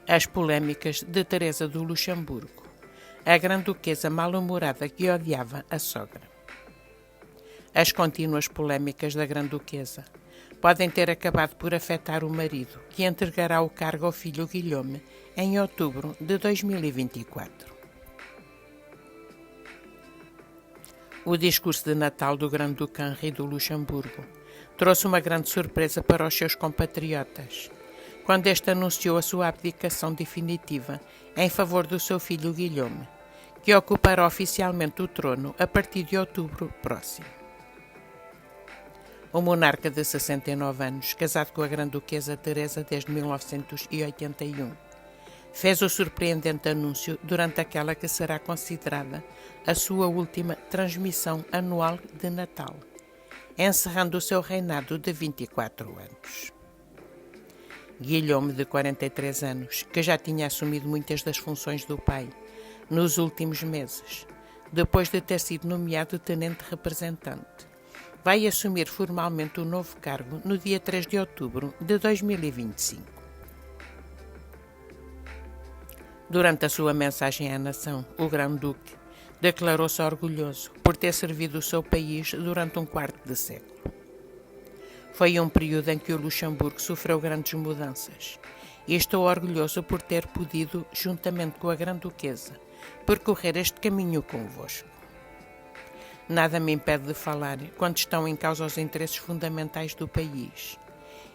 As polémicas de Teresa do Luxemburgo, a grande-duquesa mal-humorada que odiava a sogra. As contínuas polémicas da grande-duquesa podem ter acabado por afetar o marido, que entregará o cargo ao filho Guilherme em outubro de 2024. O discurso de Natal do grande-duque Henri do Luxemburgo trouxe uma grande surpresa para os seus compatriotas, quando este anunciou a sua abdicação definitiva em favor do seu filho Guilherme, que ocupará oficialmente o trono a partir de outubro próximo. O monarca de 69 anos, casado com a grande-duquesa Teresa desde 1981, fez o surpreendente anúncio durante aquela que será considerada a sua última transmissão anual de Natal, encerrando o seu reinado de 24 anos. Guilherme, de 43 anos, que já tinha assumido muitas das funções do pai nos últimos meses, depois de ter sido nomeado tenente representante, vai assumir formalmente o novo cargo no dia 3 de outubro de 2025. Durante a sua mensagem à nação, o grande-duque declarou-se orgulhoso por ter servido o seu país durante um quarto de século. Foi um período em que o Luxemburgo sofreu grandes mudanças e estou orgulhoso por ter podido, juntamente com a grande-duquesa, percorrer este caminho convosco. Nada me impede de falar quando estão em causa os interesses fundamentais do país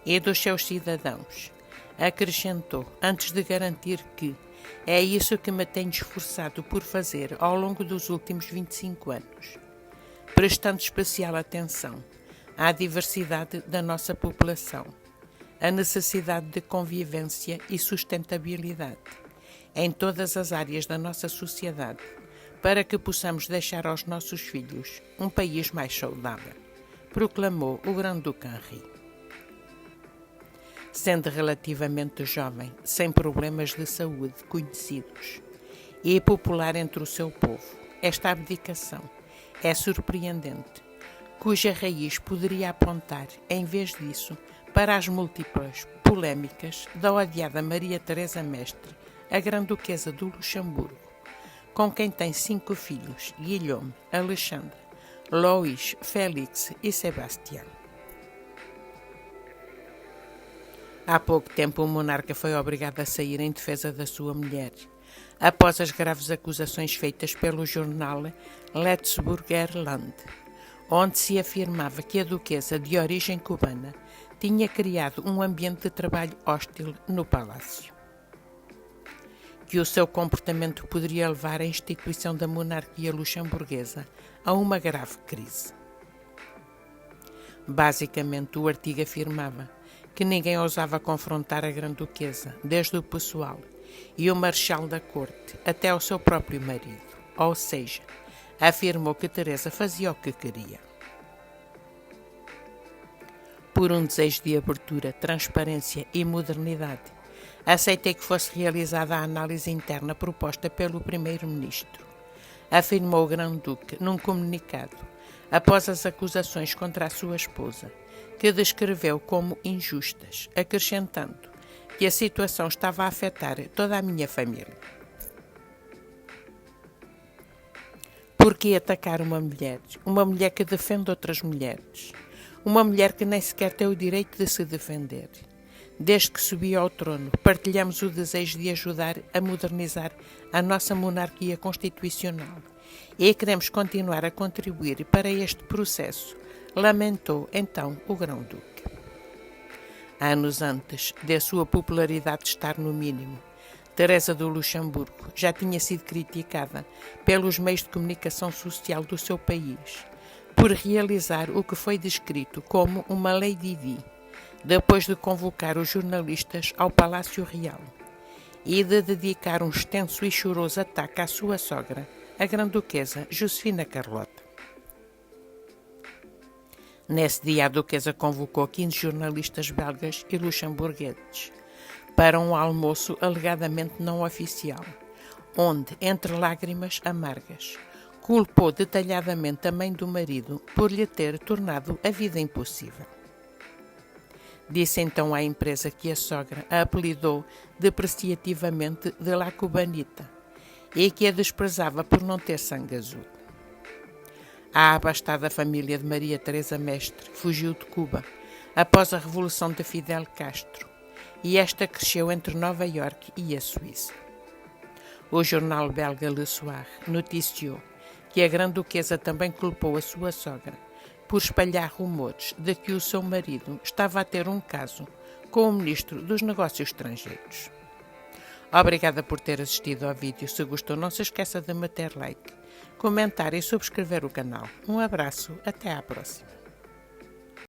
e dos seus cidadãos, acrescentou, antes de garantir que é isso que me tenho esforçado por fazer ao longo dos últimos 25 anos, prestando especial atenção à diversidade da nossa população, a necessidade de convivência e sustentabilidade em todas as áreas da nossa sociedade, para que possamos deixar aos nossos filhos um país mais saudável, proclamou o grande-duque Henri. Sendo relativamente jovem, sem problemas de saúde conhecidos e popular entre o seu povo, esta abdicação é surpreendente, cuja raiz poderia apontar, em vez disso, para as múltiplas polémicas da odiada Maria Teresa Mestre, a grande-duquesa do Luxemburgo, com quem tem 5 filhos, Guilherme, Alexandre, Louis, Félix e Sebastião. Há pouco tempo o monarca foi obrigado a sair em defesa da sua mulher, após as graves acusações feitas pelo jornal Letzburger Land, onde se afirmava que a duquesa de origem cubana tinha criado um ambiente de trabalho hostil no palácio, que o seu comportamento poderia levar a instituição da monarquia luxemburguesa a uma grave crise. Basicamente, o artigo afirmava que ninguém ousava confrontar a grande-duquesa, desde o pessoal e o marechal da corte até ao seu próprio marido, ou seja, afirmou que Teresa fazia o que queria. Por um desejo de abertura, transparência e modernidade, aceitei que fosse realizada a análise interna proposta pelo primeiro-ministro, afirmou o grande-duque num comunicado, após as acusações contra a sua esposa, que descreveu como injustas, acrescentando que a situação estava a afetar toda a minha família. Por que atacar uma mulher que defende outras mulheres, uma mulher que nem sequer tem o direito de se defender? Desde que subi ao trono, partilhamos o desejo de ajudar a modernizar a nossa monarquia constitucional e queremos continuar a contribuir para este processo, lamentou então o grão-duque. Anos antes de a sua popularidade estar no mínimo, Teresa do Luxemburgo já tinha sido criticada pelos meios de comunicação social do seu país por realizar o que foi descrito como uma Lady Di, depois de convocar os jornalistas ao Palácio Real e de dedicar um extenso e choroso ataque à sua sogra, a grande-duquesa Josefina Carlota. Nesse dia, a duquesa convocou 15 jornalistas belgas e luxemburgueses para um almoço alegadamente não oficial, onde, entre lágrimas amargas, culpou detalhadamente a mãe do marido por lhe ter tornado a vida impossível. Disse então à empresa que a sogra a apelidou depreciativamente de La Cubanita e que a desprezava por não ter sangue azul. A abastada família de Maria Teresa Mestre fugiu de Cuba após a revolução de Fidel Castro e esta cresceu entre Nova Iorque e a Suíça. O jornal belga Le Soir noticiou que a grã-duquesa também culpou a sua sogra por espalhar rumores de que o seu marido estava a ter um caso com o ministro dos Negócios Estrangeiros. Obrigada por ter assistido ao vídeo. Se gostou, não se esqueça de meter like, comentar e subscrever o canal. Um abraço, até à próxima.